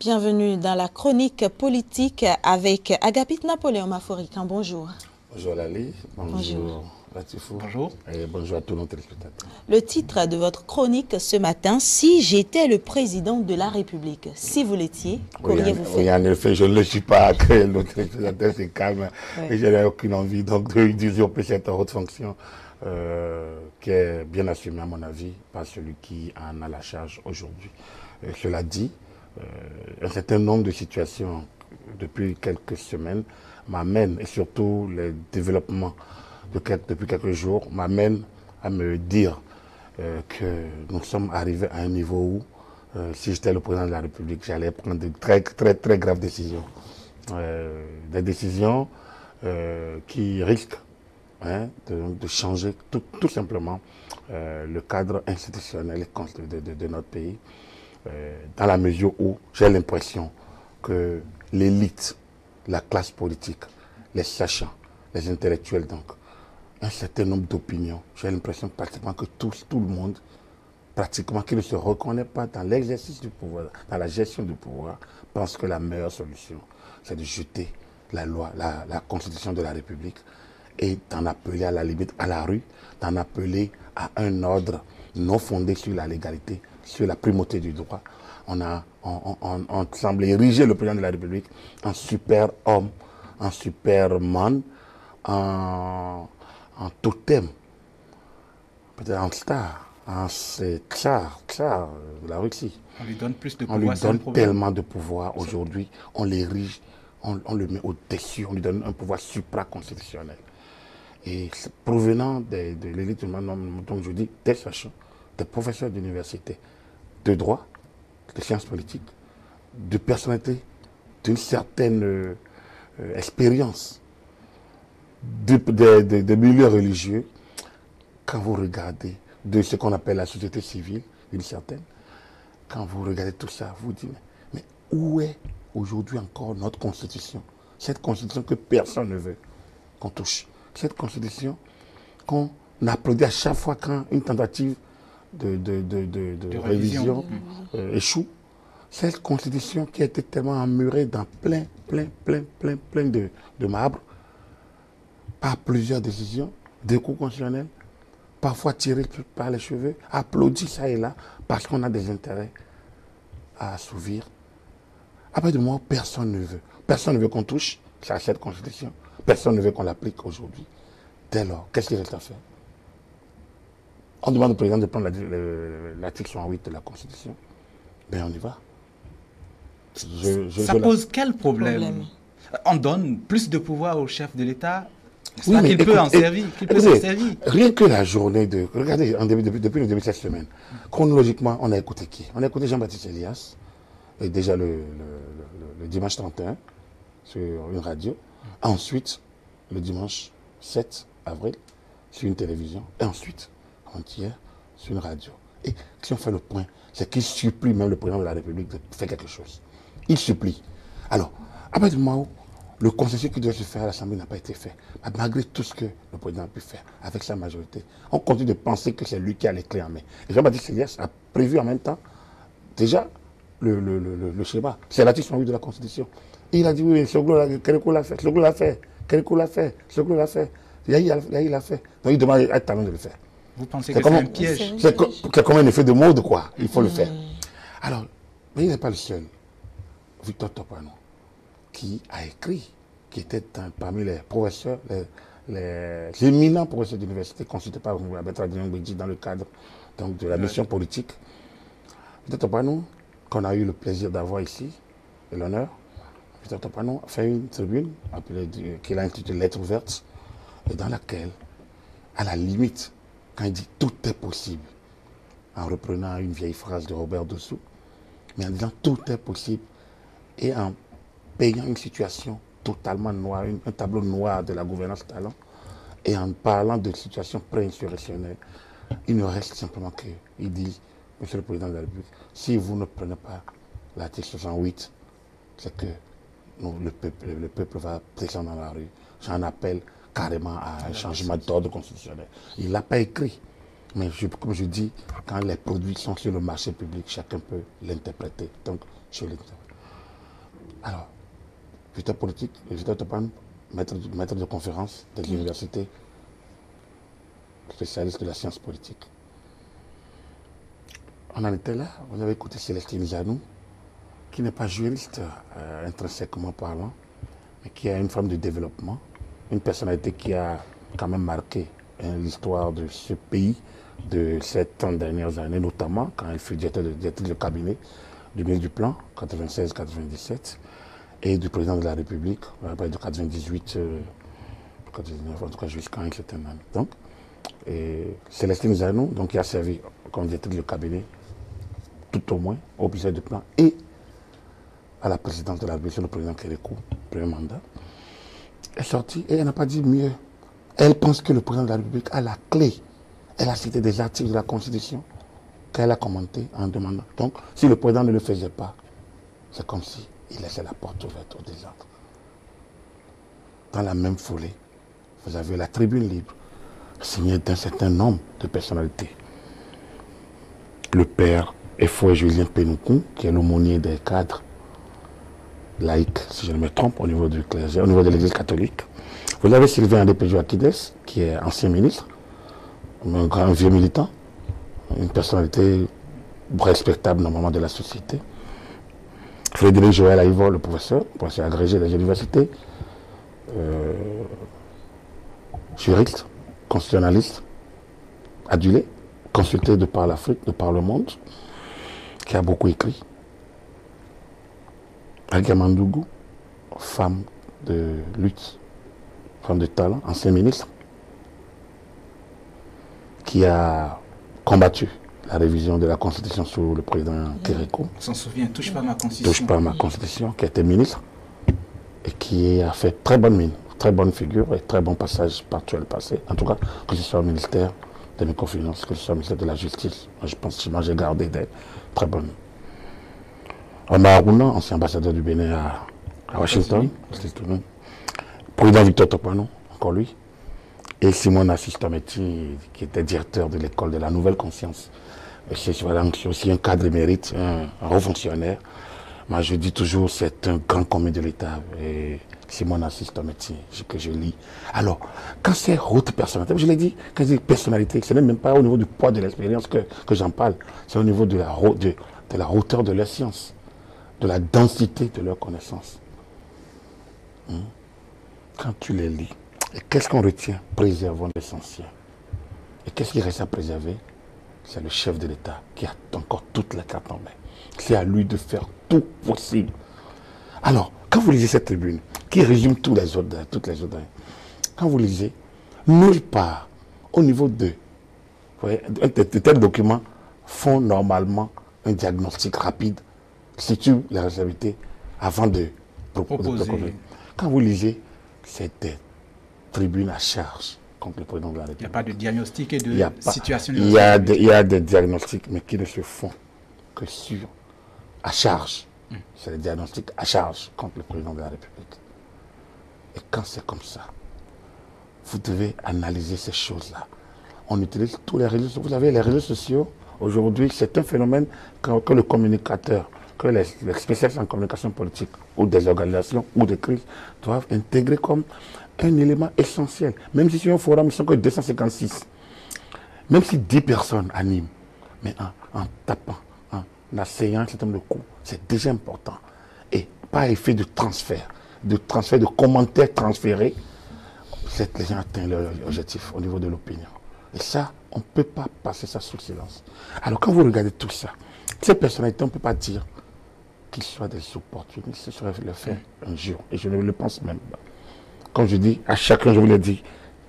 Bienvenue dans la chronique politique avec Agapit Napoléon Maforican. Bonjour. Bonjour Lali, bonjour Latifou. Bonjour. Et bonjour à tous nos téléspectateurs. Le titre de votre chronique ce matin, si j'étais le président de la République, si vous l'étiez, qu'auriez-vous fait? Oui, en effet, je ne le suis pas, que nos téléspectateurs se calment. Oui. Et je n'ai aucune envie donc d'usurper cette haute fonction qui est bien assumée à mon avis par celui qui en a la charge aujourd'hui. Cela dit, un certain nombre de situations depuis quelques semaines m'amènent, et surtout les développements depuis quelques jours, m'amènent à me dire que nous sommes arrivés à un niveau où, si j'étais le président de la République, j'allais prendre de très graves décisions. Des décisions qui risquent de changer tout simplement le cadre institutionnel de notre pays, dans la mesure où j'ai l'impression que l'élite, la classe politique, les sachants, les intellectuels donc, un certain nombre d'opinions, j'ai l'impression pratiquement que tout le monde, pratiquement qui ne se reconnaît pas dans l'exercice du pouvoir, dans la gestion du pouvoir, pense que la meilleure solution, c'est de jeter la loi, la constitution de la République et d'en appeler à la limite à la rue, d'en appeler à un ordre non fondé sur la légalité, sur la primauté du droit. On semble ériger le président de la République en super homme, en superman, en totem, peut-être en star, en tsar de la Russie. On lui donne plus de pouvoir. On lui donne tellement de pouvoir aujourd'hui, on l'érige, on le met au-dessus, on lui donne un pouvoir supraconstitutionnel. Et provenant de l'élite, donc je dis des sachants, des professeurs d'université, de droit, de sciences politiques, de personnalités d'une certaine expérience, de milieux religieux, quand vous regardez de ce qu'on appelle la société civile, une certaine, quand vous regardez tout ça, vous dites, mais où est aujourd'hui encore notre constitution? Cette constitution que personne ne veut qu'on touche. Cette constitution qu'on applaudit à chaque fois quand une tentative de révision échoue. Cette constitution qui a été tellement emmurée dans plein de marbre par plusieurs décisions, des coups constitutionnels, parfois tirés par les cheveux, applaudis ça et là, parce qu'on a des intérêts à assouvir. Après de moi, personne ne veut. Personne ne veut qu'on touche à cette constitution. Personne ne veut qu'on l'applique aujourd'hui. Dès lors, qu'est-ce qu'il reste à faire? On demande au président de prendre l'article 108 de la Constitution. Ben on y va. Ça pose quel problème? On donne plus de pouvoir au chef de l'État. Oui, qu'il peut en servir, qu'il peut s'en servir. Rien que la journée de... Regardez, depuis le début de cette semaine, chronologiquement, on a écouté qui? On a écouté Jean-Baptiste Elias, et déjà le dimanche 31, sur une radio. Ensuite, le dimanche 7 avril, sur une télévision. Et ensuite, hier, sur une radio. Et si on fait le point, c'est qu'il supplie même le président de la République de faire quelque chose. Il supplie. Alors, à partir du moment où le consensus qui doit se faire à l'Assemblée n'a pas été fait, malgré tout ce que le président a pu faire avec sa majorité, on continue de penser que c'est lui qui a les clés en main. Et Jean-Baptiste Elias a prévu en même temps déjà le schéma. C'est l'article 108 de la Constitution. Et il a dit oui, Kérékou l'a fait, Kérékou l'a fait, Kérékou l'a fait, Kérékou l'a fait, Yahi l'a fait. Donc il demande à Talon de le faire. Vous pensez que c'est un piège? C'est comme un effet de mode, quoi. Il faut le faire. Alors, mais il n'est pas le seul. Victor Topano, qui a écrit, qui était parmi les professeurs, les éminents professeurs d'université consultés par Bertrand Dieng-Bédi dans le cadre donc, de la mission politique. Victor Topano, qu'on a eu le plaisir d'avoir ici, et l'honneur, Victor Topano a fait une tribune qu'il a intitulée Lettre ouverte, et dans laquelle, à la limite, quand il dit tout est possible, en reprenant une vieille phrase de Robert Dossou, mais en disant tout est possible et en payant une situation totalement noire, un tableau noir de la gouvernance talent, et en parlant de situation pré-insurrectionnelle, il ne reste simplement qu'il dit, Monsieur le Président de la République, si vous ne prenez pas l'article 68, c'est que le peuple va descendre dans la rue. J'en appelle carrément à un changement d'ordre constitutionnel. Il ne l'a pas écrit. Mais comme je dis, quand les produits sont sur le marché public, chacun peut l'interpréter. Donc, je l'interprète. Alors, j'étais politique, j'étais maître de conférence des universités, spécialiste de la science politique. On en était là, vous avez écouté Célestine Janou, qui n'est pas juriste intrinsèquement parlant, mais qui est une femme de développement, une personnalité qui a quand même marqué l'histoire de ce pays de ces 30 dernières années, notamment quand elle fut directrice de cabinet du ministre du Plan, 96-97, et du président de la République, de 98, 99, en tout cas jusqu'à un certain année. Donc, Célestine Janou, donc, qui a servi comme directrice de cabinet, tout au moins, au ministère du Plan et à la présidence de la République, le président Kérékou, premier mandat, est sortie et elle n'a pas dit mieux. Elle pense que le président de la République a la clé. Elle a cité des articles de la Constitution qu'elle a commenté en demandant. Donc, si le président ne le faisait pas, c'est comme s'il laissait la porte ouverte aux désordre. Dans la même foulée, vous avez la tribune libre, signée d'un certain nombre de personnalités. Le père Efoué Julien Pénoukou, qui est l'aumônier des cadres laïcs, si je ne me trompe, au niveau du clergé, au niveau de l'Église catholique. Vous avez Sylvain Adépéjo Akides, qui est ancien ministre, un grand vieux militant, une personnalité respectable normalement de la société. Frédéric Joël Aïvo, le professeur agrégé des universités, juriste, constitutionnaliste, adulé, consulté de par l'Afrique, de par le monde, qui a beaucoup écrit. Alga Mandougou, femme de lutte, femme de talent, ancien ministre, qui a combattu la révision de la Constitution sous le président Kérékou. On s'en souvient, touche pas ma Constitution. Touche pas ma Constitution, qui a été ministre et qui a fait très bonne mine, très bonne figure et très bon passage partout le passé. En tout cas, que ce soit au ministère des Microfinances, que ce soit au ministère de la Justice, moi, je pense que j'ai gardé des très bonnes. Omar Aruna, ancien ambassadeur du Bénin à Washington, président Victor Topano, encore lui, et Simon Assis Tometi, qui était directeur de l'école de la Nouvelle Conscience. C'est aussi un cadre émérite, un haut fonctionnaire. Moi, je dis toujours, c'est un grand commis de l'État. Et Simon Assis Tometi, que je lis. Alors, quand c'est haute personnalité, je l'ai dit, quand je dis personnalité, ce n'est même pas au niveau du poids de l'expérience que j'en parle, c'est au niveau de la hauteur de leur science, de la densité de leurs connaissances. Quand tu les lis, et qu'est-ce qu'on retient? Préservons l'essentiel. Et qu'est-ce qui reste à préserver? C'est le chef de l'État qui a encore toutes les cartes en main. C'est à lui de faire tout possible. Alors, quand vous lisez cette tribune, qui résume toutes les autres, quand vous lisez, nulle part, au niveau de tels documents font normalement un diagnostic rapide, situent les responsabilités avant de proposer. Quand vous lisez, c'est des tribunes à charge contre le président de la République. Il n'y a pas de diagnostic et de situation. Il y a des diagnostics, mais qui ne se font que à charge. C'est des diagnostics à charge contre le président de la République. Et quand c'est comme ça, vous devez analyser ces choses-là. On utilise tous les réseaux sociaux. Vous savez, les réseaux sociaux, aujourd'hui, c'est un phénomène que le communicateur, que les spécialistes en communication politique ou des organisations ou des crises doivent intégrer comme un élément essentiel. Même si sur un forum, ils ne sont que 256. Même si 10 personnes animent, mais en tapant, en asseyant un certain nombre de coups, c'est déjà important. Et par effet de transfert, de commentaires transférés, les gens atteignent leur objectif au niveau de l'opinion. Et ça, on ne peut pas passer ça sous silence. Alors quand vous regardez tout ça, ces personnalités, on ne peut pas dire qu'ils soient des opportunistes. Ce serait le faire un jour. Et je ne le pense même pas. Comme je dis, à chacun, je vous l'ai dit,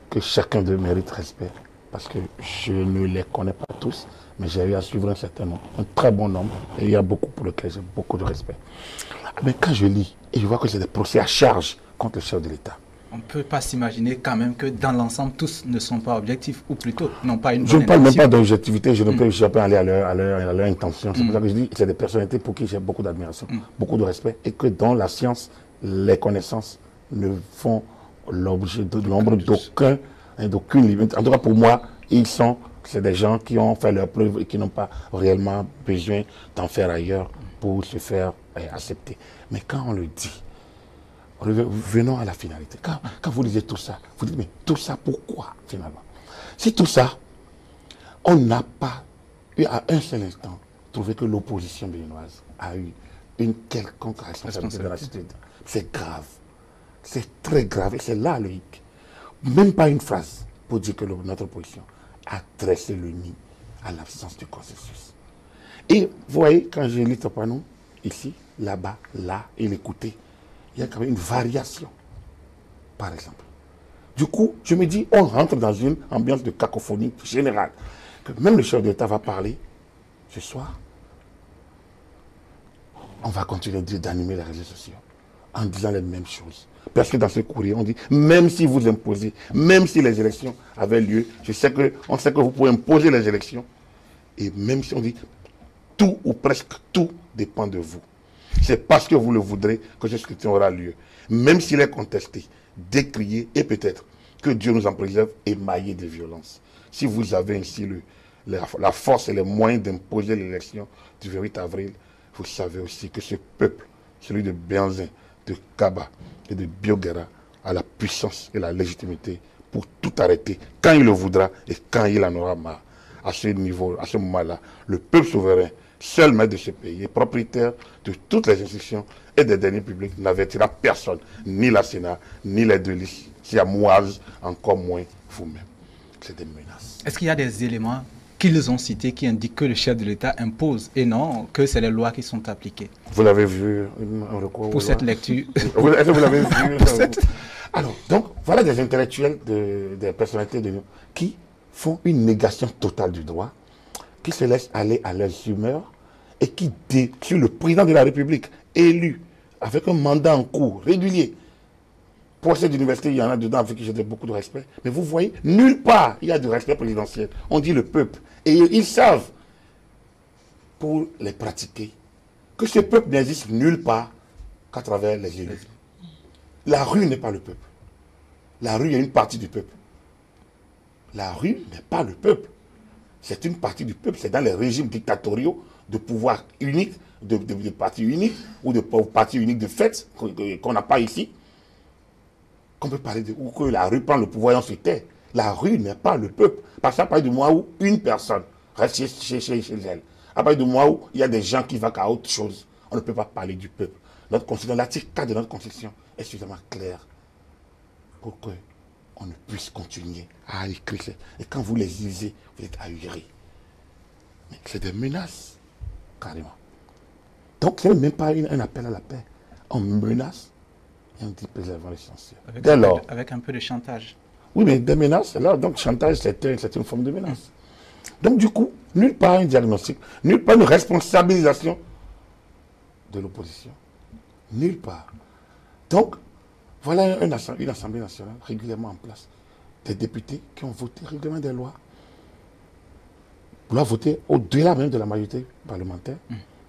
que chacun d'eux mérite respect. Parce que je ne les connais pas tous, mais j'ai eu à suivre un certain nombre, un très bon nombre. Et il y a beaucoup pour lesquels j'ai beaucoup de respect. Mais quand je lis, et je vois que c'est des procès à charge contre le chef de l'État. On ne peut pas s'imaginer quand même que dans l'ensemble, tous ne sont pas objectifs, ou plutôt n'ont pas une bonne Je ne parle même intention. pas d'objectivité, je ne peux jamais aller à leur intention. C'est pour ça que je dis que c'est des personnalités pour qui j'ai beaucoup d'admiration, beaucoup de respect, et que dans la science, les connaissances ne font l'objet de l'ombre d'aucune limite. En tout cas, pour moi, c'est des gens qui ont fait leur preuve et qui n'ont pas réellement besoin d'en faire ailleurs pour se faire accepter. Mais quand on le dit, venons à la finalité. Quand vous lisez tout ça, vous dites, mais tout ça pourquoi finalement? Si tout ça, on n'a pas eu à un seul instant trouvé que l'opposition béninoise a eu une quelconque responsabilité dans la société, c'est grave. C'est très grave et c'est là le hic. Même pas une phrase pour dire que notre opposition a dressé le nid à l'absence de consensus. Et vous voyez, quand je lis Topanou, ici, là-bas, là, et l'écouter, il y a quand même une variation, par exemple. Du coup, je me dis, on rentre dans une ambiance de cacophonie générale, que même le chef d'État va parler ce soir. On va continuer d'animer les réseaux sociaux en disant les mêmes choses. Parce que dans ce courrier, on dit, même si vous imposez, même si les élections avaient lieu, on sait que vous pouvez imposer les élections, et même si on dit, tout ou presque tout dépend de vous. C'est parce que vous le voudrez que ce scrutin aura lieu. Même s'il est contesté, décrié, et peut-être que Dieu nous en préserve, émaillé de violence. Si vous avez ainsi la force et les moyens d'imposer l'élection du 28 avril, vous savez aussi que ce peuple, celui de Bianzin, de Kaba et de Bioguera, a la puissance et la légitimité pour tout arrêter quand il le voudra et quand il en aura marre. À ce niveau, à ce moment-là, le peuple souverain, seul maître de ce pays, et propriétaire de toutes les institutions et des deniers publics, n'avertira personne, ni la Sénat, ni les deux listes, si à Moise, encore moins vous-même. C'est des menaces. Est-ce qu'il y a des éléments qu'ils ont cités qui indiquent que le chef de l'État impose et non que c'est les lois qui sont appliquées? Vous l'avez vu un recours pour cette lecture. Est-ce que vous l'avez vu Alors, donc, voilà des intellectuels, des personnalités de nous qui font une négation totale du droit, qui se laissent aller à leurs humeurs et qui sur le président de la République, élu, avec un mandat en cours régulier. Pour cette université, il y en a dedans avec qui j'ai beaucoup de respect. Mais vous voyez, nulle part il y a du respect présidentiel. On dit le peuple. Et ils savent, pour les pratiquer, que ce peuple n'existe nulle part qu'à travers les élus. La rue n'est pas le peuple. La rue est une partie du peuple. La rue n'est pas le peuple. C'est une partie du peuple. C'est dans les régimes dictatoriaux de pouvoir unique, de parti unique, ou de parti unique de fait, qu'on n'a pas ici, qu'on peut parler ou que la rue prend le pouvoir et on se tait. La rue n'est pas le peuple. Parce qu'à partir du moment où une personne reste chez elle, à partir du moment où il y a des gens qui vont à autre chose, on ne peut pas parler du peuple. Notre constitution, l'article 4 de notre constitution est suffisamment clair pour qu'on ne puisse continuer à écrire. Et quand vous les lisez, vous êtes ahurés. Mais c'est des menaces, carrément. Donc, ce n'est même pas un appel à la paix. On menace et on dit préservons l'essentiel. Avec un peu de chantage. Oui, mais des menaces, là, donc chantage, c'est une forme de menace. Donc, du coup, nulle part un diagnostic, nulle part une responsabilisation de l'opposition. Nulle part. Donc, voilà une Assemblée nationale régulièrement en place. Des députés qui ont voté régulièrement des lois. Loi votée au-delà même de la majorité parlementaire.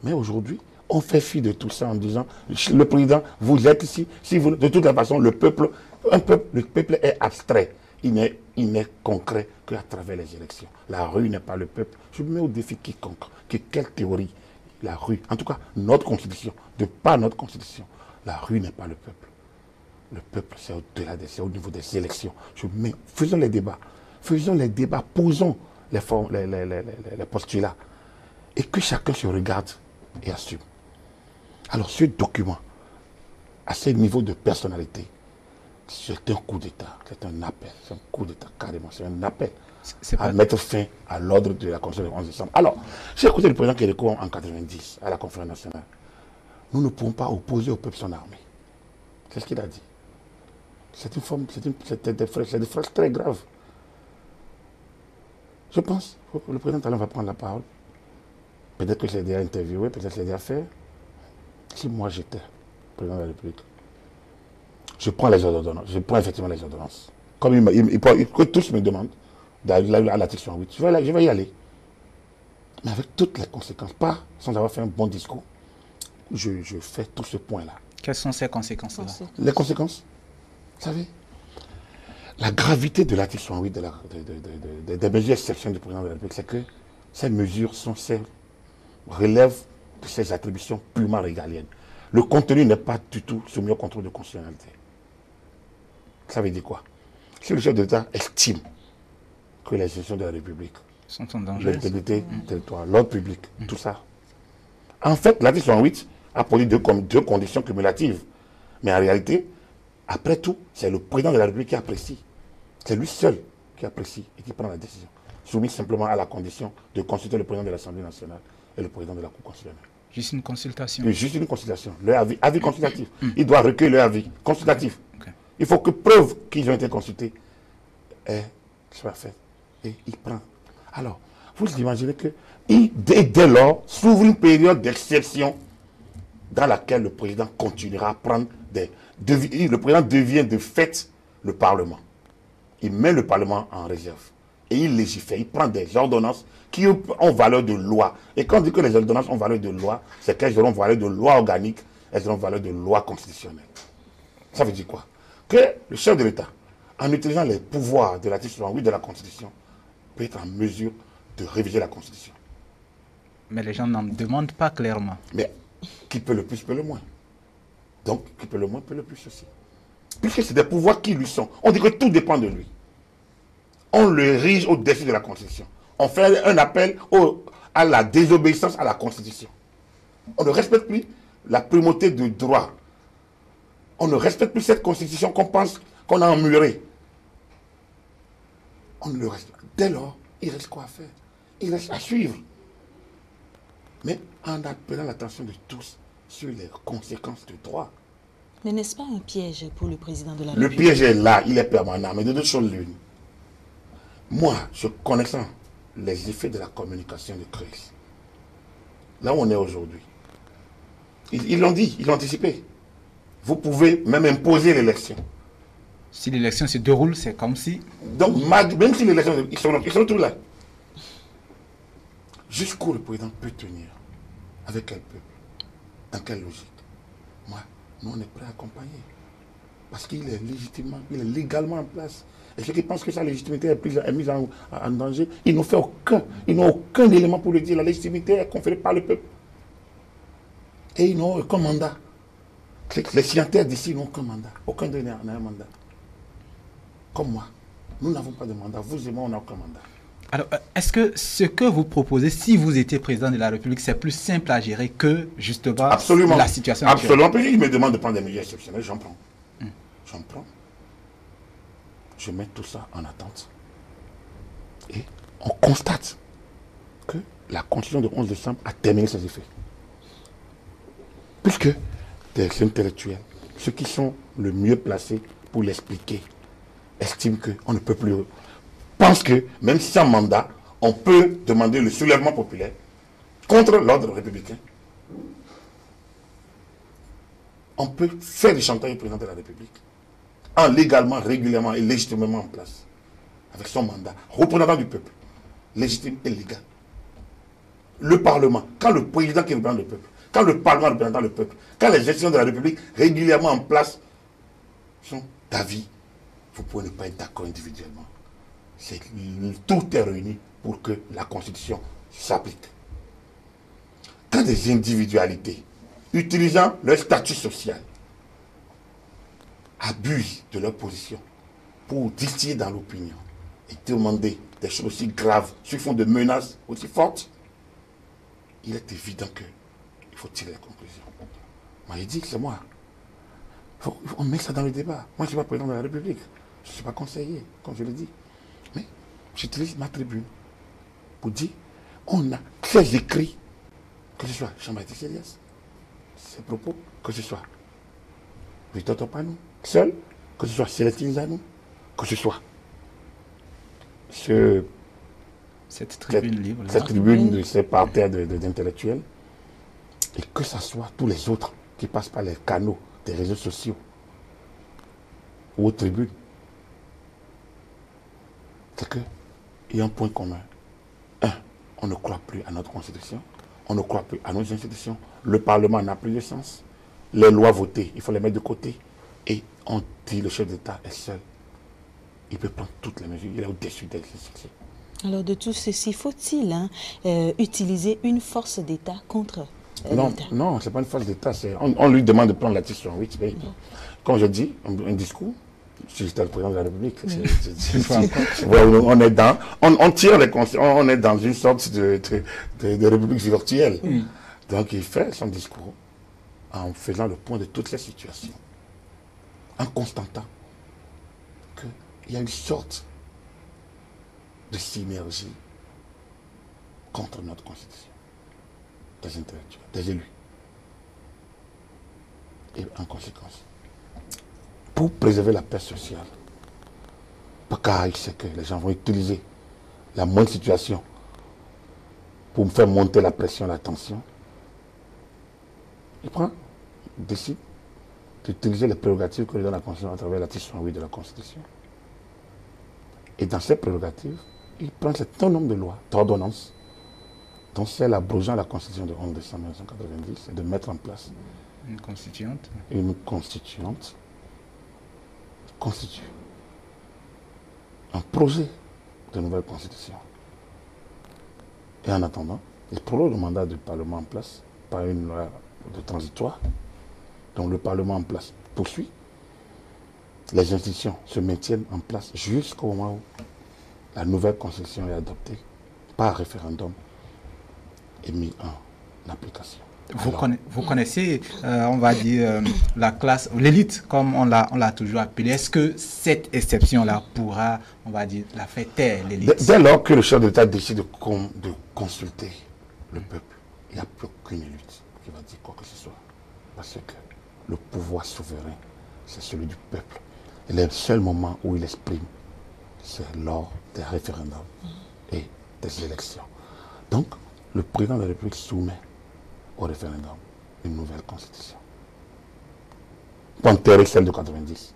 Mais aujourd'hui, on fait fi de tout ça en disant, le président, vous êtes ici, si vous, de toute la façon, le peuple est abstrait. Il n'est concret qu'à travers les élections. La rue n'est pas le peuple. Je mets au défi quiconque, quelle théorie, la rue, en tout cas, notre constitution, de par notre constitution, la rue n'est pas le peuple. Le peuple, c'est au-delà, c'est au niveau des élections. Faisons les débats, posons les postulats, et que chacun se regarde et assume. Alors, ce document, à ce niveau de personnalité, c'est un coup d'État, c'est un appel, c'est un coup d'État carrément, c'est un appel à mettre fin à l'ordre de la Constitution du 11 décembre. Alors, j'ai écouté le président Kérékou en 90 à la conférence nationale. Nous ne pouvons pas opposer au peuple son armée. C'est ce qu'il a dit. C'est des phrases très graves. Je pense que le président Talon va prendre la parole. Peut-être que je l'ai déjà interviewé, peut-être que je l'ai déjà fait. Si moi j'étais président de la République, je prends les ordonnances, je prends effectivement les ordonnances. Comme que tous me demandent d'aller à l'article 108, je vais y aller. Mais avec toutes les conséquences, pas sans avoir fait un bon discours. Je fais tout ce point-là. Quelles sont ces conséquences-là? Les conséquences, vous savez, la gravité de l'article 108 des mesures exceptionnelles du président de la République, c'est que ces mesures relèvent de ses attributions purement régaliennes. Le contenu n'est pas du tout soumis au contrôle de constitutionnalité. Ça veut dire quoi? Si le chef d'État estime que les institutions de la République, sont en danger, l'intégrité territoriale, l'ordre public, tout ça. En fait, l'article 68 a posé deux conditions cumulatives. Mais en réalité, après tout, c'est le président de la République qui apprécie. C'est lui seul qui apprécie et qui prend la décision. Soumis simplement à la condition de consulter le président de l'Assemblée nationale et le président de la Cour constitutionnelle. Juste une consultation. Juste une consultation. Leur avis consultatif. Il doit recueillir leur avis consultatif. Okay. Il faut que preuve qu'ils ont été consultés soit faite. Et il prend. Alors, vous imaginez que dès lors, s'ouvre une période d'exception dans laquelle le président continuera à prendre le président devient de fait le Parlement. Il met le Parlement en réserve. Et il légifère, il prend des ordonnances qui ont valeur de loi. Et quand on dit que les ordonnances ont valeur de loi, c'est qu'elles auront valeur de loi organique, elles auront valeur de loi constitutionnelle. Ça veut dire quoi? Que le chef de l'État, en utilisant les pouvoirs de l'article 68 de la Constitution, peut être en mesure de réviser la Constitution. Mais les gens n'en demandent pas clairement. Mais qui peut le plus, peut le moins. Donc, qui peut le moins, peut le plus aussi. Puisque c'est des pouvoirs qui lui sont. On dit que tout dépend de lui. On le érige au-dessus de la Constitution. On fait un appel à la désobéissance à la Constitution. On ne respecte plus la primauté du droit. On ne respecte plus cette Constitution qu'on pense qu'on a emmurée. On ne le respecte. Dès lors, il reste quoi à faire? Il reste à suivre. Mais en appelant l'attention de tous sur les conséquences du droit. Mais n'est-ce pas un piège pour le président de la République? Le piège est là, il est permanent, mais de deux choses l'une. Moi, je connaissant les effets de la communication de crise, là où on est aujourd'hui, ils l'ont dit, ils l'ont anticipé. Vous pouvez même imposer l'élection. Si l'élection se déroule, c'est comme si... Donc, même si l'élection, ils sont tous là. Jusqu'où le président peut tenir? Avec quel peuple? Dans quelle logique? Moi, nous, on est prêts à accompagner. Parce qu'il est légitimement, il est légalement en place. Et ceux qui pensent que sa légitimité est mise en danger, ils n'ont aucun élément pour le dire. La légitimité est conférée par le peuple. Et ils n'ont aucun mandat. Les signataires d'ici n'ont aucun mandat. Aucun d'eux n'a un mandat. Comme moi. Nous n'avons pas de mandat. Vous et moi, on n'a aucun mandat. Alors, est-ce que ce que vous proposez, si vous étiez président de la République, c'est plus simple à gérer que, justement, la situation actuelle? Absolument. Puis il me demande de prendre des mesures exceptionnelles, j'en prends. J'en prends. Je mets tout ça en attente. Et on constate que la Constitution de 11 décembre a terminé ses effets. Puisque des intellectuels, ceux qui sont le mieux placés pour l'expliquer, estiment qu'on ne peut plus... Pensent que, même sans mandat, on peut demander le soulèvement populaire contre l'ordre républicain. On peut faire du chantage au président de la République en légalement, régulièrement et légitimement en place, avec son mandat, représentant du peuple, légitime et légal. Le Parlement, quand le président qui représente le peuple, quand le Parlement représentant le peuple, quand les institutions de la République régulièrement en place sont d'avis, vous pouvez ne pas être d'accord individuellement. Tout est réuni pour que la Constitution s'applique. Quand des individualités, utilisant leur statut social, abusent de leur position pour distiller dans l'opinion et demander des choses aussi graves sur fond de menaces aussi fortes, il est évident qu'il faut tirer la conclusion. Moi, il dit que c'est moi. On met ça dans le débat. Moi, je ne suis pas président de la République. Je ne suis pas conseiller, comme je l'ai dit. Mais j'utilise ma tribune pour dire on a très écrit, que ce soit Jean-Baptiste Elias, ses propos, que ce soit Victor Topano, seul, que ce soit Célestine Zanou, que ce soit cette tribune libre, cette tribune de ces parterres d'intellectuels, et que ce soit tous les autres qui passent par les canaux des réseaux sociaux ou aux tribunes. C'est qu'il y a un point commun. Un, on ne croit plus à notre Constitution, on ne croit plus à nos institutions, le Parlement n'a plus de sens, les lois votées, il faut les mettre de côté, et on dit le chef d'État est seul. Il peut prendre toutes les mesures, il est au-dessus des institutions. Alors de tout ceci, faut-il utiliser une force d'État contre Non, non, c'est pas une force d'État. On lui demande de prendre la décision. Oui, mais comme je dis, un discours, si j'étais le président de la République, on tire les conséquences, on est dans une sorte de république virtuelle. Donc il fait son discours en faisant le point de toutes les situations, en constatant qu'il y a une sorte de synergie contre notre Constitution, des intellectuels, des élus. Et en conséquence, pour préserver la paix sociale, car il sait que les gens vont utiliser la moindre situation pour me faire monter la pression, la tension, il décide d'utiliser les prérogatives que lui donne la Constitution à travers l'article 68 de la Constitution. Et dans ces prérogatives, il prend un certain nombre de lois, d'ordonnances, dont celle abrogeant la Constitution de 11 décembre 1990, et de mettre en place une constituante. Une constituante constitue un projet de nouvelle constitution. Et en attendant, il prolonge le mandat du Parlement en place par une loi de transitoire, dont le Parlement en place poursuit. Les institutions se maintiennent en place jusqu'au moment où la nouvelle constitution est adoptée par référendum et mise en application. Vous connaissez, on va dire, la classe, l'élite, comme on l'a toujours appelé. Est-ce que cette exception-là pourra, on va dire, la faire taire, l'élite? Dès lors que le chef d'État décide de consulter le peuple, il n'y a plus aucune élite qui va dire quoi que ce soit. Parce que le pouvoir souverain, c'est celui du peuple. Et le seul moment où il exprime, c'est lors des référendums et des élections. Donc, le président de la République soumet au référendum une nouvelle constitution. Pour enterrer celle de 90,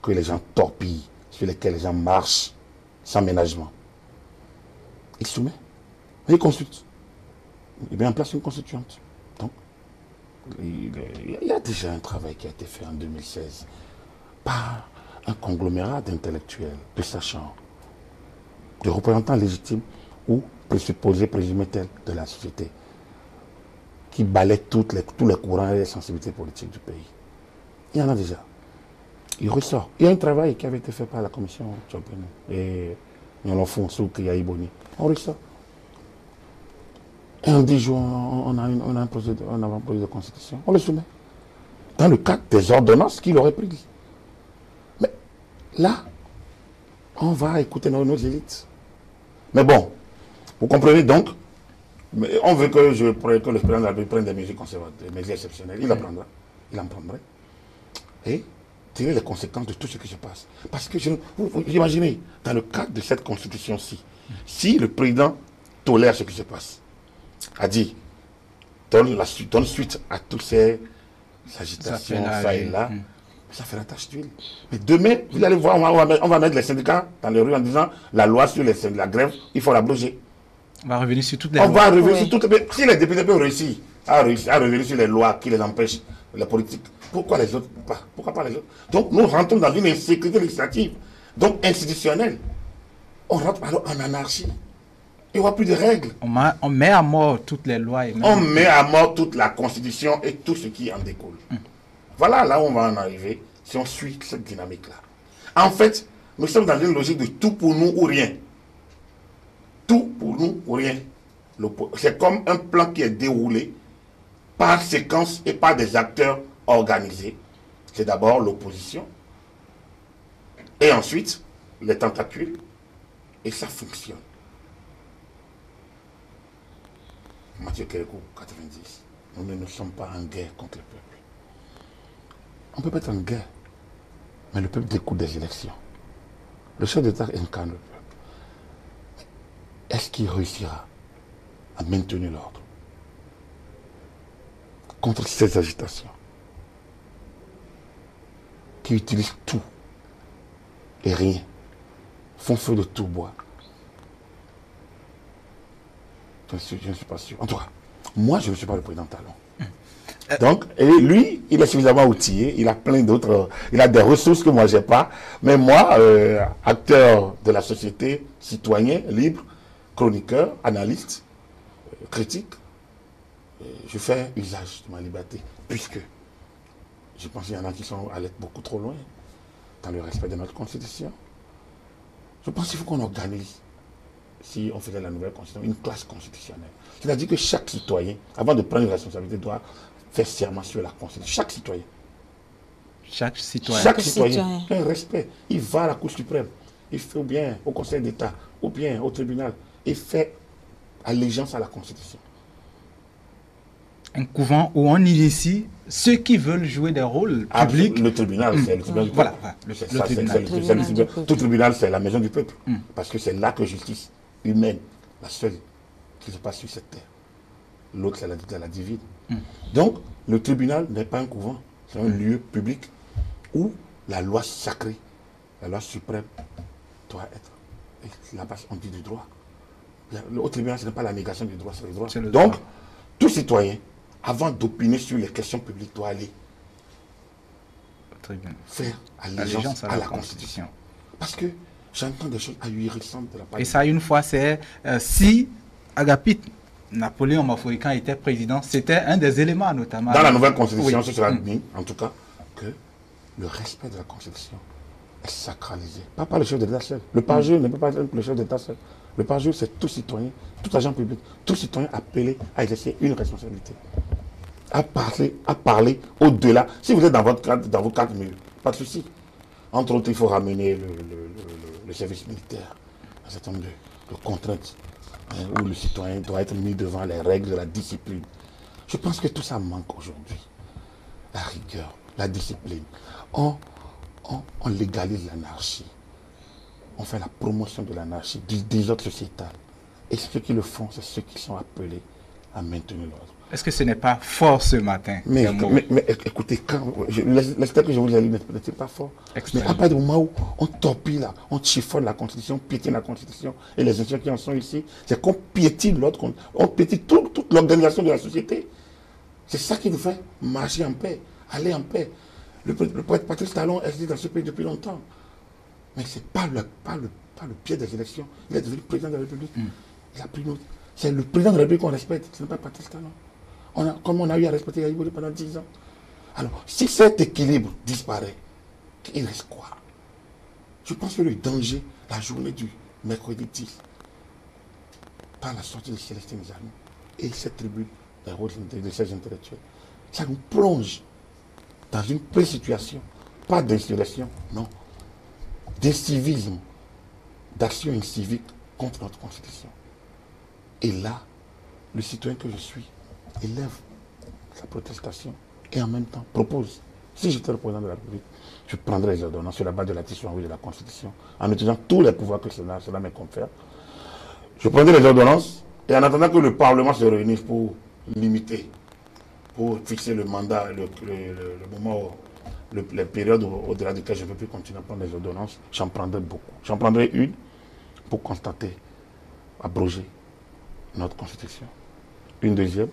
que les gens torpillent, sur lesquels les gens marchent sans ménagement. Il soumet, et il consulte. Il met en place une constituante. Donc, il y a déjà un travail qui a été fait en 2016 par un conglomérat d'intellectuels, de sachants, de représentants légitimes ou présupposés, présumés tels de la société, qui balaient tous les courants et les sensibilités politiques du pays. Il y en a déjà. Il ressort. Il y a un travail qui avait été fait par la commission Tchopin et Nyolofon Souk et Yaïboni. On ressort. Et en 10 jours, on a un projet de constitution. On le soumet. Dans le cadre des ordonnances qu'il aurait prises. Mais là, on va écouter nos élites. Mais bon, vous comprenez donc, mais on veut que le président de la République prenne des mesures conservatrices, des mesures exceptionnelles. Il en prendra. Il en prendrait. Et tirer les conséquences de tout ce qui se passe. Parce que, vous imaginez, dans le cadre de cette constitution-ci, si le président tolère ce qui se passe, a dit, donne suite à toutes ces agitations, ça et là, ça fait la tache d'huile. Mais demain, vous allez voir, on va mettre les syndicats dans les rues en disant, la loi sur la grève, il faut l'abroger. On va revenir sur toutes les lois. On va revenir sur toutes les... Si les députés peuvent réussir à revenir sur les lois qui les empêchent, la politique, pourquoi les autres pas? Pourquoi pas les autres? Donc nous rentrons dans une insécurité législative, donc institutionnelle. On rentre alors en anarchie. Il n'y aura plus de règles. On met à mort toutes les lois. On met à mort toute la Constitution et tout ce qui en découle. Voilà là où on va en arriver si on suit cette dynamique-là. En fait, nous sommes dans une logique de tout pour nous ou rien. Tout pour nous ou rien. C'est comme un plan qui est déroulé par séquence et par des acteurs organisés. C'est d'abord l'opposition et ensuite les tentacules et ça fonctionne. Mathieu Kérékou, 90. Nous ne sommes pas en guerre contre le peuple. On peut pas être en guerre, mais le peuple découle des élections. Le chef d'État incarne le peuple. Est-ce qu'il réussira à maintenir l'ordre contre ces agitations qui utilisent tout et rien, font feu de tout bois? Je ne suis pas sûr. En tout cas, moi, je ne suis pas le président Talon. Donc, et lui, il est suffisamment outillé, il a plein d'autres, il a des ressources que moi, je n'ai pas. Mais moi, acteur de la société, citoyen, libre, chroniqueur, analyste, critique, je fais usage de ma liberté, puisque je pense qu'il y en a qui sont allés beaucoup trop loin dans le respect de notre constitution. Je pense qu'il faut qu'on organise, si on faisait la nouvelle constitution, une classe constitutionnelle. C'est-à-dire que chaque citoyen, avant de prendre une responsabilité, doit faire serment sur la constitution. Chaque citoyen. Chaque citoyen. Chaque citoyen. Un respect. Il va à la Cour suprême, il fait ou bien au Conseil d'État, ou bien au tribunal, il fait allégeance à la constitution. Un couvent où on initie ceux qui veulent jouer des rôles publics. Le tribunal, c'est le tribunal du peuple. Voilà, le tribunal. Tout tribunal, c'est la maison du peuple. Parce que c'est là que justice humaine, la seule qui se passe sur cette terre. L'autre, c'est la divine. Donc, le tribunal n'est pas un couvent. C'est un lieu public où la loi sacrée, la loi suprême, doit être. Et là-bas, on dit du droit. Au tribunal, ce n'est pas la négation du droit, c'est le droit. Donc, tout citoyen, avant d'opiner sur les questions publiques, doit aller faire allégeance à la Constitution. Parce que j'entends des choses ahurissantes de la part. Et ça, une fois, c'est si Agapit, Napoléon Mafoïkan était président, c'était un des éléments, notamment. Dans la nouvelle Constitution, ce sera mis, en tout cas, que le respect de la Constitution est sacralisé. Pas par le chef d'État seul. Le parjure ne peut pas être le chef d'État seul. Le parjure, c'est tout citoyen, tout agent public, tout citoyen appelé à exercer une responsabilité. À parler au-delà. Si vous êtes dans votre cadre mur, pas de souci. Entre autres, il faut ramener le service militaire, un certain nombre de contraintes où le citoyen doit être mis devant les règles de la discipline. Je pense que tout ça manque aujourd'hui. La rigueur, la discipline. On légalise l'anarchie. On fait la promotion de l'anarchie, du désordre sociétal. Et ceux qui le font, c'est ceux qui sont appelés à maintenir l'ordre. Est-ce que ce n'est pas fort ce matin? Mais écoutez, l'extrait que je vous ai lu n'était pas fort. Mais à partir du moment où on torpille, là, on chiffonne la Constitution, on piétine la Constitution, et les institutions qui en sont ici, c'est qu'on piétine l'autre, on piétine toute l'organisation de la société. C'est ça qui nous fait marcher en paix, aller en paix. Le poète Patrice Talon est dans ce pays depuis longtemps. Mais ce n'est pas le pied des élections. Il est devenu président de la République. Il a pris notre... C'est le président de la République qu'on respecte, ce n'est pas Patrice Talon. Comme on a eu à respecter Yahibouli pendant 10 ans. Alors, si cet équilibre disparaît, il reste quoi? Je pense que le danger, la journée du mercredi 10, par la sortie de Célestin Zalou et cette tribune de ces intellectuels, ça nous plonge dans une pré-situation, pas d'insurrection, non, d'incivisme, d'action incivique contre notre Constitution. Et là, le citoyen que je suis élève sa protestation et en même temps propose. Si j'étais le président de la République, je prendrais les ordonnances sur la base de l'article 68 de la Constitution, en utilisant tous les pouvoirs que cela me confère. Je prendrais les ordonnances et en attendant que le Parlement se réunisse pour limiter, pour fixer le mandat, le moment, les périodes au-delà desquelles je ne peux plus continuer à prendre les ordonnances, j'en prendrais beaucoup. J'en prendrais une pour constater, abroger notre Constitution. Une deuxième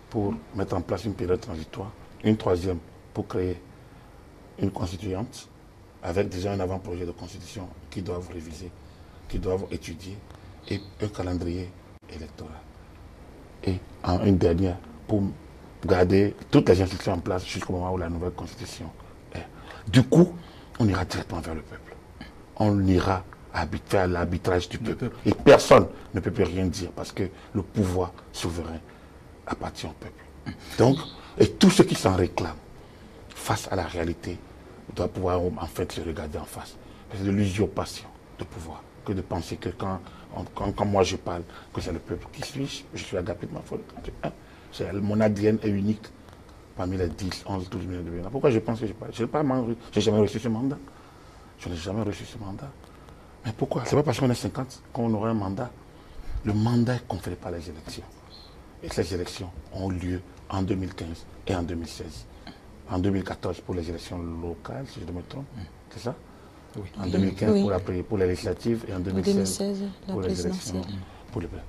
pour mettre en place une période transitoire. Une troisième pour créer une constituante avec déjà un avant-projet de constitution qui doivent réviser, qui doivent étudier et un calendrier électoral. Et une dernière pour garder toutes les institutions en place jusqu'au moment où la nouvelle constitution est. Du coup, on ira directement vers le peuple. On ira faire l'arbitrage du peuple. Et personne ne peut plus rien dire parce que le pouvoir souverain appartient au peuple. Donc, et tous ceux qui s'en réclament face à la réalité doivent pouvoir en fait se regarder en face. C'est de l'usurpation de pouvoir que de penser que quand moi je parle, que c'est le peuple. Qui suis-je? Je suis Agapit Mafoïkan. Mon ADN est unique parmi les 10, 11, 12 millions de Bénin. Pourquoi je pense que je parle? Je n'ai jamais reçu ce mandat. Je n'ai jamais reçu ce mandat. Mais pourquoi? C'est pas parce qu'on est 50 qu'on aura un mandat. Le mandat est conféré par les élections. Et ces élections ont lieu en 2015 et en 2016. En 2014 pour les élections locales, si je ne me trompe. C'est ça? Oui. En 2015 oui. pour les législatives et en 2016 pour les élections.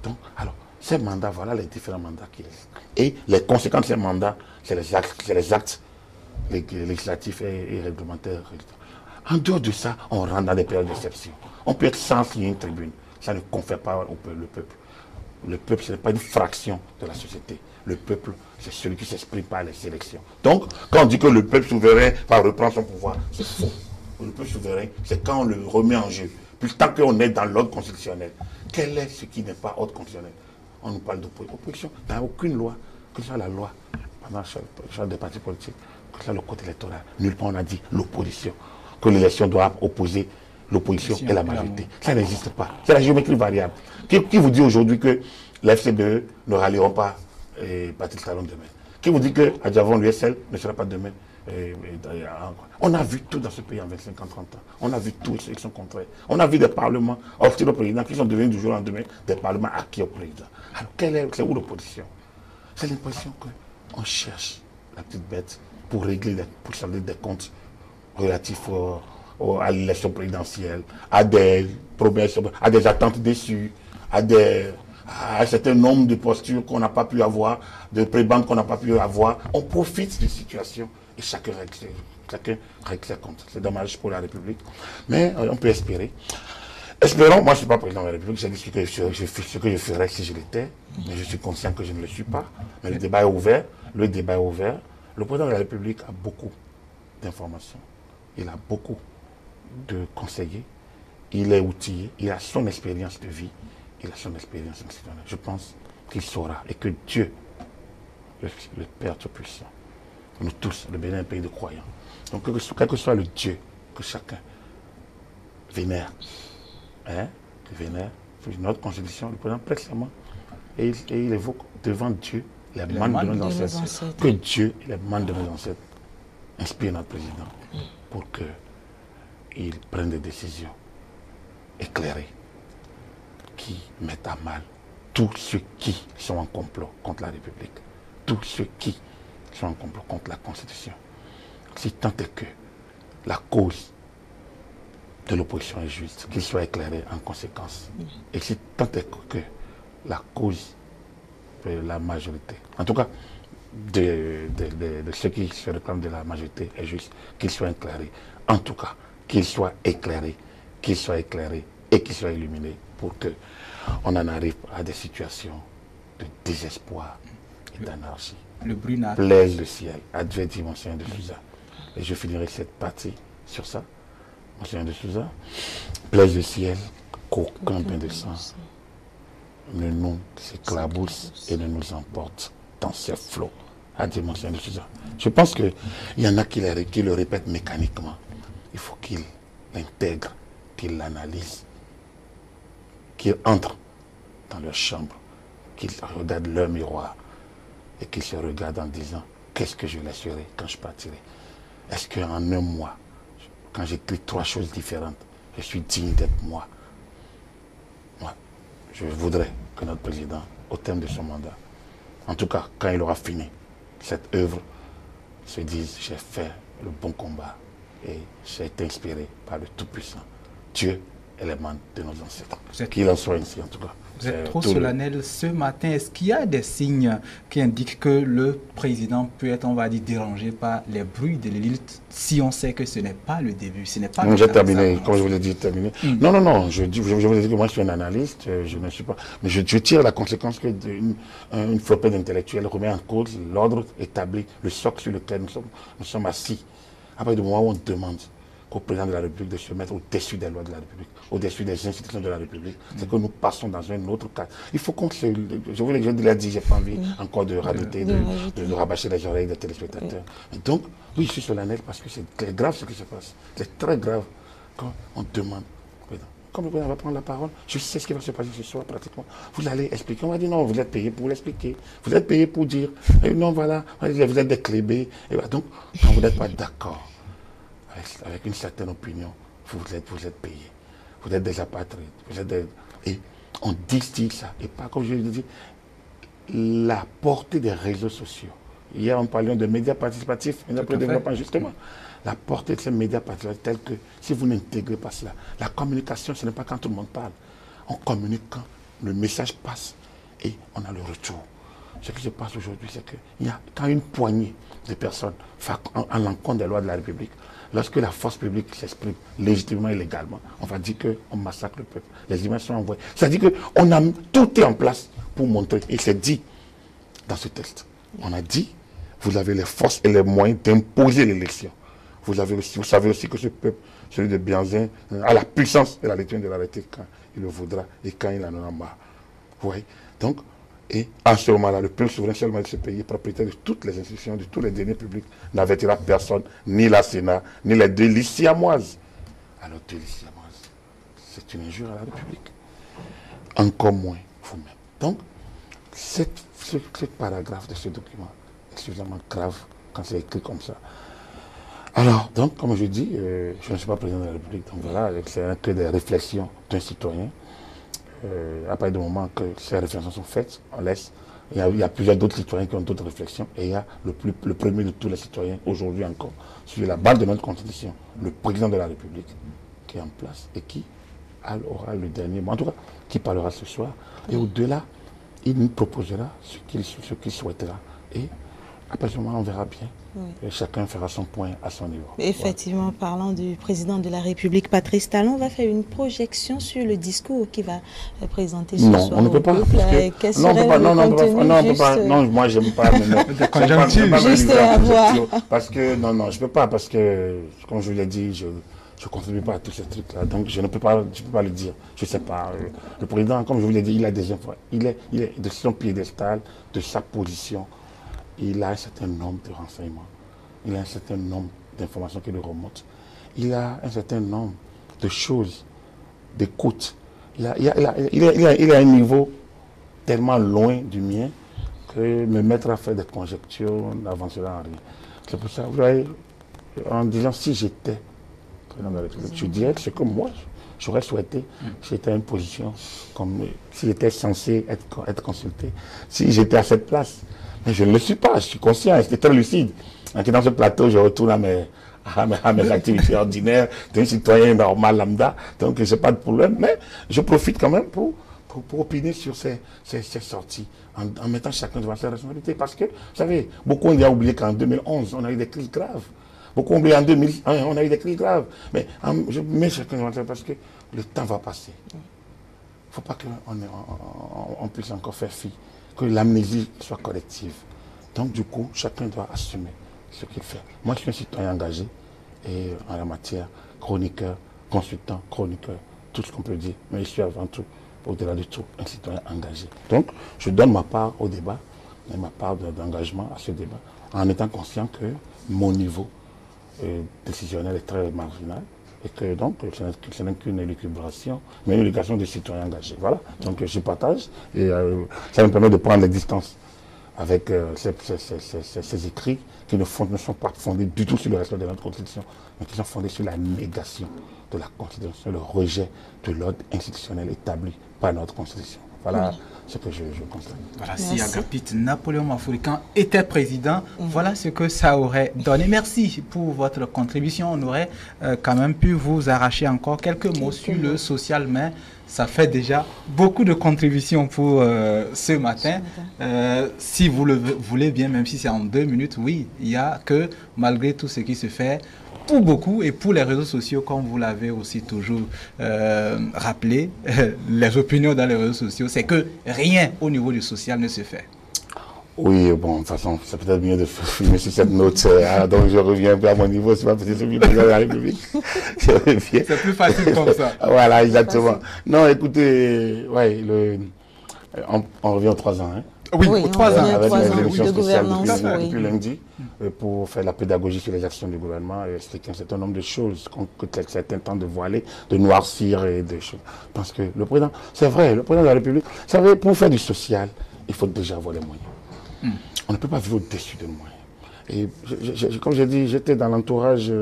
Donc, alors, ces mandats, voilà les différents mandats qui existent. Et les conséquences de ces mandats, c'est les actes législatifs et réglementaires. En dehors de ça, on rentre dans des périodes d'exception. On peut être sans signer une tribune. Ça ne confère pas le peuple. Le peuple, ce n'est pas une fraction de la société. Le peuple, c'est celui qui s'exprime par les élections. Donc, quand on dit que le peuple souverain va reprendre son pouvoir, c'est faux. Le peuple souverain, c'est quand on le remet en jeu. Puis tant qu'on est dans l'ordre constitutionnel, quel est ce qui n'est pas ordre constitutionnel? On nous parle d'opposition. Il n'y a aucune loi, que ce soit la loi, pendant le choix des partis politiques, que ce soit le code électoral. Nulle part on a dit l'opposition, que l'élection doit opposer l'opposition et la majorité. Ça n'existe pas. C'est la géométrie variable. Qui vous dit aujourd'hui que les FCBE ne rallieront pas Patrice Talon demain? Qui vous dit que Adjavon, l'USL, ne sera pas demain? On a vu tout dans ce pays en 25 ans, 30 ans. On a vu tout, ceux qui sont contraires. On a vu des parlements hostiles au président qui sont devenus du jour au lendemain des parlements acquis au président. Alors, c'est où l'opposition? C'est l'impression qu'on cherche la petite bête pour régler, pour changer des comptes relatifs à l'élection présidentielle, à des promesses, à des attentes déçues, à un certain nombre de postures qu'on n'a pas pu avoir, de prébendes qu'on n'a pas pu avoir. On profite des situations et chacun règle ses comptes. C'est dommage pour la République, mais on peut espérer. Espérons, moi je ne suis pas président de la République, j'ai dit ce que je ferais si je l'étais, mais je suis conscient que je ne le suis pas. Mais le débat est ouvert, le président de la République a beaucoup d'informations, il a beaucoup de conseillers, il est outillé, il a son expérience de vie, il a son expérience institutionnelle. Je pense qu'il saura et que Dieu, le Père Tout-Puissant, nous tous, le Bénin est un pays de croyants. Donc quel que soit le Dieu que chacun vénère, notre constitution, le président prête serment et il évoque devant Dieu les membres de nos ancêtres. Que Dieu et les membres de nos ancêtres inspirent notre président pour qu'il prenne des décisions éclairées qui mettent à mal tous ceux qui sont en complot contre la République, tous ceux qui sont en complot contre la Constitution. Si tant est que la cause de l'opposition est juste, qu'il soit éclairé en conséquence. Et si tant est que la cause de la majorité, en tout cas de ceux qui se réclament de la majorité est juste, qu'il soit éclairé. En tout cas, qu'il soit éclairé et qu'il soit illuminé pour qu'on en arrive à des situations de désespoir et d'anarchie. Le brunat. Plaise le ciel, advait dit Monseigneur de Souza. Et je finirai cette partie sur ça. Monseigneur de Souza, plaise le ciel qu'aucun bain de sang ne nous éclabousse et ne nous emporte dans ces flots. A dit Monseigneur de Souza. Je pense qu'il y en a qui le répètent mécaniquement. Il faut qu'il l'intègre, qu'il l'analyse, qu'il entre dans leur chambre, qu'il regarde leur miroir et qu'il se regarde en disant qu'est-ce que je laisserai quand je partirai. Est-ce qu'en un mois, quand j'écris 3 choses différentes, je suis digne d'être moi? Moi, je voudrais que notre président, au terme de son mandat, en tout cas, quand il aura fini cette œuvre, se dise j'ai fait le bon combat et j'ai été inspiré par le Tout-Puissant, Dieu et les membres de nos ancêtres. Qu'il en soit ainsi, en tout cas. Vous êtes trop solennel ce matin. Est-ce qu'il y a des signes qui indiquent que le président peut être, on va dire, dérangé par les bruits de l'élite si on sait que ce n'est pas le début, ce n'est pas le j'ai terminé, comme je vous l'ai dit, terminé. Non, je vous ai dit que moi je suis un analyste, je ne suis pas... Mais je tire la conséquence que une flopée d'intellectuels remet en cause l'ordre établi, le socle sur lequel nous sommes assis. Après, du moment où on demande au président de la République de se mettre au-dessus des lois de la République, au-dessus des institutions de la République, c'est que nous passons dans un autre cadre. Il faut qu'on se... Je l'ai dit, j'ai pas envie encore de radoter, de rabâcher les oreilles des téléspectateurs. Et donc, oui, je suis solennel parce que c'est grave ce qui se passe. C'est très grave quand on demande. Comme le président va prendre la parole, je sais ce qui va se passer ce soir pratiquement. Vous allez expliquer. On va dire non, vous êtes payé pour l'expliquer. Vous êtes payé pour dire. Et non, voilà, vous êtes des clébés. Et donc, quand vous n'êtes pas d'accord avec une certaine opinion, vous êtes payé. Vous êtes des apatrides. Et on distille ça. Et pas, comme je l'ai dit, la portée des réseaux sociaux. Hier, on parlait de médias participatifs, et après le développement, justement. La portée de ces médias participatifs, telle que si vous n'intégrez pas cela, la communication, ce n'est pas quand tout le monde parle. On communique quand le message passe et on a le retour. Ce qui se passe aujourd'hui, c'est que quand une poignée de personnes en l'encontre des lois de la République, lorsque la force publique s'exprime légitimement et légalement, on va dire qu'on massacre le peuple. Les images sont envoyées. C'est-à-dire qu'on a tout est en place pour montrer. Et c'est dit dans ce texte. On a dit, vous avez les forces et les moyens d'imposer l'élection. Vous savez aussi que ce peuple, celui de Bianzin, a la puissance et la lecture de l'arrêter quand il le voudra et quand il en aura marre. Vous voyez? Donc, et en ce moment-là, le peuple souverain seulement de ce pays, propriétaire de toutes les institutions, de tous les deniers publics, n'avertira personne, ni la Sénat, ni les deux listes siamoises. Alors, deux listes siamoises, c'est une injure à la République. Encore moins vous-même. Donc, ce paragraphe de ce document est suffisamment grave quand c'est écrit comme ça. Alors, donc, comme je dis, je ne suis pas président de la République, donc voilà, c'est que des réflexions d'un citoyen. À partir du moment que ces réflexions sont faites, on laisse. Il y a plusieurs d'autres citoyens qui ont d'autres réflexions. Et il y a le premier de tous les citoyens, aujourd'hui encore, sur la base de notre Constitution, le président de la République, qui est en place et qui aura le dernier mot, en tout cas, qui parlera ce soir. Et au-delà, il nous proposera ce qu'il souhaitera. Et après ce moment, on verra bien. Oui. Et chacun fera son point à son niveau. Effectivement, voilà. Parlant du président de la République, Patrice Talon va faire une projection sur le discours qu'il va présenter ce soir. Non, on ne peut pas. Non, moi je n'aime pas. Juste à voir. Parce que, non, je ne peux pas, parce que, comme je vous l'ai dit, je ne contribue pas à tous ces trucs-là. Donc je ne peux pas le dire. Je ne sais pas. Le président, comme je vous l'ai dit, il a des infos. Il est de son piédestal, de sa position. Il a un certain nombre de renseignements, il a un certain nombre d'informations qui lui remontent, il a un certain nombre de choses, d'écoute. Il a un niveau tellement loin du mien que me mettre à faire des conjectures n'avancera en rien. C'est pour ça, vous voyez, en disant si j'étais président de la République, je dirais que c'est comme moi, j'aurais souhaité, si j'étais à une position, comme si j'étais censé être consulté, si j'étais à cette place. Mais je ne le suis pas, je suis conscient, j'étais très lucide. Donc, dans ce plateau, je retourne à mes activités ordinaires d'un citoyen normal lambda, donc je n'ai pas de problème, mais je profite quand même pour opiner sur ces sorties, en mettant chacun devant ses responsabilités. Parce que, vous savez, beaucoup ont déjà oublié qu'en 2011, on a eu des crises graves. Beaucoup ont oublié en 2001, on a eu des crises graves. Mais je mets chacun devant ses parce que le temps va passer. Il ne faut pas qu'on puisse encore faire fi. Que l'amnésie soit collective. Donc, du coup, chacun doit assumer ce qu'il fait. Moi, je suis un citoyen engagé et en la matière, chroniqueur, consultant, chroniqueur, tout ce qu'on peut dire. Mais je suis avant tout, au-delà de tout, un citoyen engagé. Donc, je donne ma part au débat et ma part d'engagement à ce débat en étant conscient que mon niveau décisionnel est très marginal. Et que donc, ce n'est qu'une élucubration, mais une éducation des citoyens engagés. Voilà. Donc, je partage et ça me permet de prendre les distances avec ces écrits qui ne sont pas fondés du tout sur le respect de notre Constitution, mais qui sont fondés sur la négation de la Constitution, le rejet de l'ordre institutionnel établi par notre Constitution. Voilà ce que je constate. Voilà, si Agapit Napoléon Mafourikan était président, voilà ce que ça aurait donné. Merci pour votre contribution. On aurait quand même pu vous arracher encore quelques mots sur le social, mais ça fait déjà beaucoup de contributions pour ce matin. Si vous le voulez bien, même si c'est en 2 minutes, oui, il y a que malgré tout ce qui se fait, pour beaucoup et pour les réseaux sociaux, comme vous l'avez aussi toujours rappelé, les opinions dans les réseaux sociaux, c'est que rien au niveau du social ne se fait. Oui, bon, de toute façon, c'est peut-être mieux de filmer sur cette note. Donc, je reviens un peu à mon niveau, c'est pas peut-être celui de la République. Je reviens. C'est plus facile comme ça. Voilà, exactement. Non, écoutez, ouais, on revient aux 3 ans, hein. Oui, 3 ans. Avec les élections de spéciales gouvernance depuis lundi, pour faire la pédagogie sur les actions du gouvernement et expliquer un certain nombre de choses que certains tentent de voiler, de noircir et des choses. Parce que le président, c'est vrai, le président de la République, c'est vrai, pour faire du social, il faut déjà avoir les moyens. On ne peut pas vivre au-dessus des moyens. Et comme j'ai dit, j'étais dans l'entourage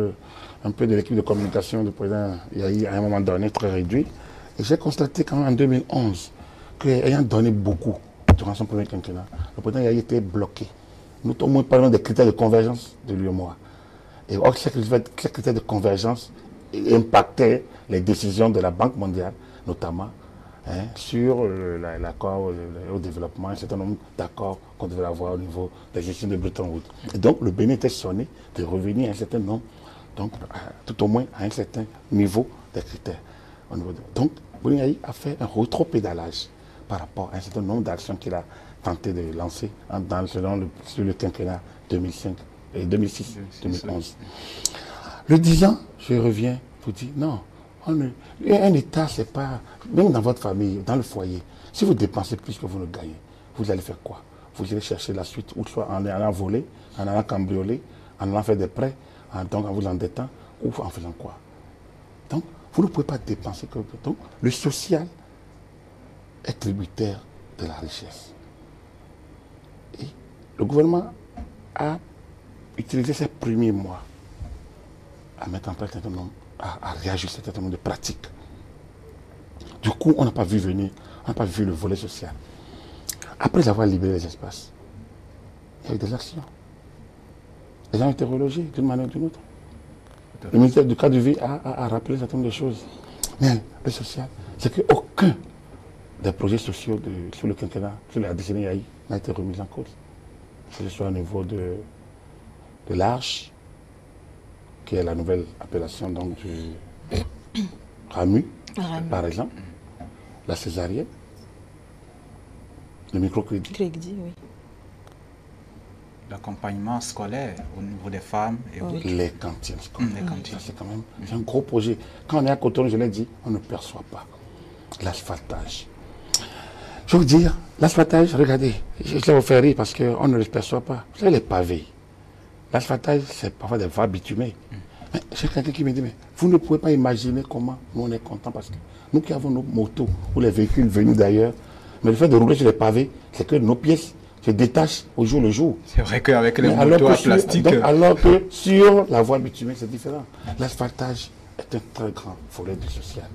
un peu de l'équipe de communication du président Yahi à un moment donné, très réduit. Et j'ai constaté quand même en 2011 qu'ayant donné beaucoup, durant son premier quinquennat, le président Yahi était bloqué. Nous, au moins, parlons des critères de convergence de l'UEMOA. Et or, ces critères de convergence impactaient les décisions de la Banque mondiale, notamment, sur l'accord au développement, un certain nombre d'accords qu'on devait avoir au niveau de la gestion de Bretton Woods. Et donc, le Bénin était sonné de revenir à un certain nombre Donc, tout au moins à un certain niveau des critères. Donc, Bougnaï a fait un rétropédalage par rapport à un certain nombre d'actions qu'il a tenté de lancer sur le quinquennat 2005 et 2006-2011. Le 10 ans, je reviens pour dire non. Un État, c'est pas. Même dans votre famille, dans le foyer, si vous dépensez plus que vous ne gagnez, vous allez faire quoi? Vous allez chercher la suite, ou soit en allant voler, en allant cambrioler, en allant faire des prêts, donc en vous endettant, ou en faisant quoi? Donc, vous ne pouvez pas dépenser que. Donc, le social est tributaire de la richesse. Et le gouvernement a utilisé ces premiers mois à mettre en place un certain nombre, à réajuster un certain nombre de pratiques. Du coup, on n'a pas vu venir, on n'a pas vu le volet social. Après avoir libéré les espaces, il y a eu des actions. Les gens ont été relogés d'une manière ou d'une autre. Le ministère du cadre de vie a rappelé un certain nombre de choses. Mais le social, c'est qu'aucun des projets sociaux sur le quinquennat, sur la décennie AI, n'a été remis en cause. Que ce soit au niveau de l'Arche, qui est la nouvelle appellation donc, du RAMU, par exemple, la césarienne, le microcrédit. Crédit, oui. L'accompagnement scolaire au niveau des femmes et autres. Les cantines scolaires. C'est quand même un gros projet. Quand on est à Cotonou, je l'ai dit, on ne perçoit pas l'asphaltage. Je veux dire, l'asphaltage, regardez, je vais vous faire rire parce qu'on ne le perçoit pas. Vous savez, les pavés, l'asphaltage, c'est parfois des voies bitumées. Mais j'ai quelqu'un qui me dit, mais vous ne pouvez pas imaginer comment nous on est contents parce que nous qui avons nos motos ou les véhicules venus d'ailleurs, mais le fait de rouler sur les pavés, c'est que nos pièces se détachent au jour le jour. C'est vrai qu'avec les motos à plastique... alors que sur la voie bitumée, c'est différent. L'asphaltage est un très grand volet du social.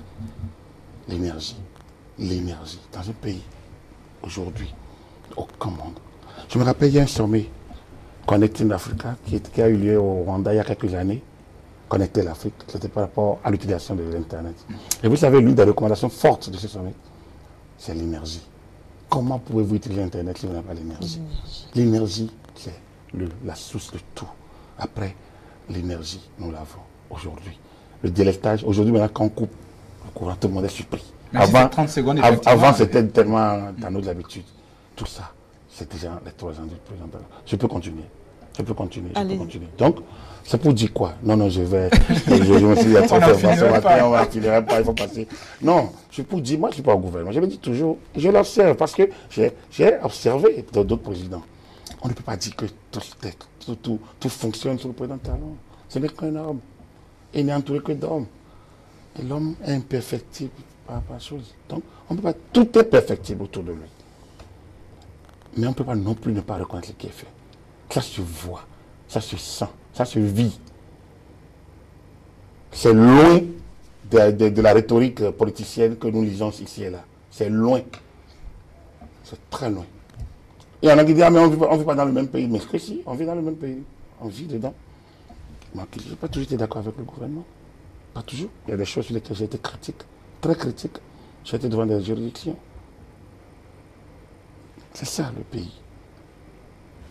L'énergie. L'énergie. Dans un pays, aujourd'hui, aucun monde. Je me rappelle, il y a un sommet Connecting Africa qui a eu lieu au Rwanda il y a quelques années. Connecter l'Afrique, c'était par rapport à l'utilisation de l'Internet. Et vous savez, l'une des recommandations fortes de ce sommet, c'est l'énergie. Comment pouvez-vous utiliser Internet si vous n'avez pas l'énergie? L'énergie, c'est la source de tout. Après, l'énergie, nous l'avons aujourd'hui. Le délestage, aujourd'hui, maintenant, quand on coupe le courant, tout le monde est surpris. Avant, 30 secondes, avant c'était tellement dans nos habitudes. Tout ça, c'est déjà les 3 ans du président. Je peux continuer. Je peux continuer. Donc, c'est pour dire quoi? Non, je vais. je me suis dit, on va finir pas, il faut passer. Non, c'est pour dire, moi, je ne suis pas au gouvernement. Je me dis toujours, je l'observe parce que j'ai observé d'autres présidents. On ne peut pas dire que tout fonctionne sur le président Talon. Ce n'est qu'un homme. Il n'est entouré que d'hommes. Et l'homme est imperfectible par rapport à la chose. Donc, on ne peut pas. Tout est perfectible autour de lui. Mais on ne peut pas non plus ne pas reconnaître ce qui est fait. Ça se voit, ça se sent, ça se vit. C'est loin de la rhétorique politicienne que nous lisons ici et là. C'est loin. C'est très loin. Il y en a qui disent, ah, mais on ne vit pas dans le même pays. Mais que si, on vit dans le même pays. On vit dedans. Moi, je n'ai pas toujours été d'accord avec le gouvernement. Pas toujours. Il y a des choses sur lesquelles j'ai été critique, très critique. J'ai été devant des juridictions. C'est ça le pays.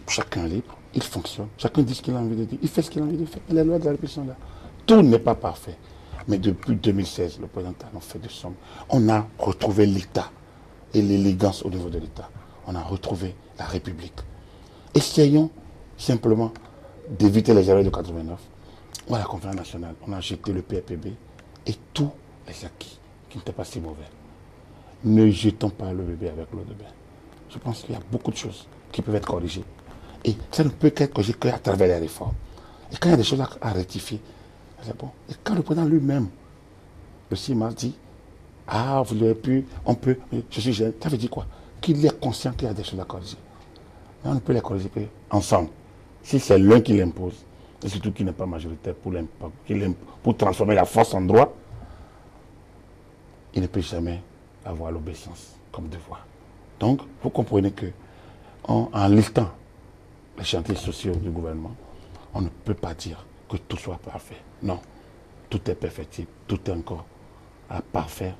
Chacun est libre, il fonctionne, chacun dit ce qu'il a envie de dire, il fait ce qu'il a envie de faire. Les lois de la République sont là. Tout n'est pas parfait. Mais depuis 2016, le président Talon fait de somme. On a retrouvé l'État et l'élégance au niveau de l'État. On a retrouvé la République. Essayons simplement d'éviter les erreurs de 89. On a la conférence nationale, on a jeté le PRPB et tous les acquis qui n'étaient pas si mauvais. Ne jetons pas le bébé avec l'eau de bain. Je pense qu'il y a beaucoup de choses qui peuvent être corrigées. Et ça ne peut qu'être corrigé qu'à travers les réformes. Et quand il y a des choses à rectifier, c'est bon. Et quand le président lui-même, le 6 mars, dit, ah, vous l'avez pu, on peut, je suis jeune, ça veut dire quoi? Qu'il est conscient qu'il y a des choses à corriger. Mais on ne peut les corriger qu'ensemble. Si c'est l'un qui l'impose, et surtout qui n'est pas majoritaire pour transformer la force en droit, il ne peut jamais avoir l'obéissance comme devoir. Donc, vous comprenez que en listant les chantiers sociaux du gouvernement, on ne peut pas dire que tout soit parfait. Non, tout est perfectible, tout est encore à parfaire.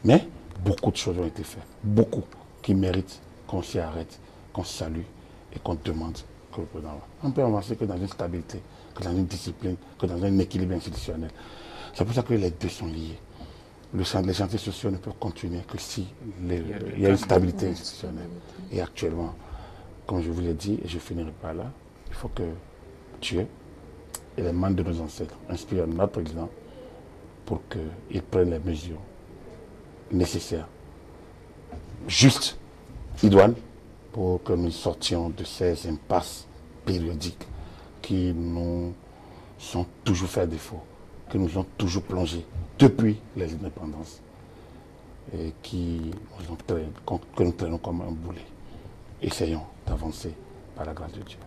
Mais beaucoup de choses ont été faites, beaucoup qui méritent qu'on s'y arrête, qu'on salue et qu'on demande que le président va. On peut avancer que dans une stabilité, que dans une discipline, que dans un équilibre institutionnel. C'est pour ça que les deux sont liés. Les chantiers sociaux ne peuvent continuer que si il y a une stabilité institutionnelle. Et actuellement, comme je vous l'ai dit, et je finirai par là, il faut que Dieu et les membres de nos ancêtres inspirent notre président pour qu'il prenne les mesures nécessaires, justes, idoines, pour que nous sortions de ces impasses périodiques qui nous sont toujours fait défaut, qui nous ont toujours plongés depuis les indépendances et que nous traînons comme un boulet. Essayons d'avancer par la grâce de Dieu.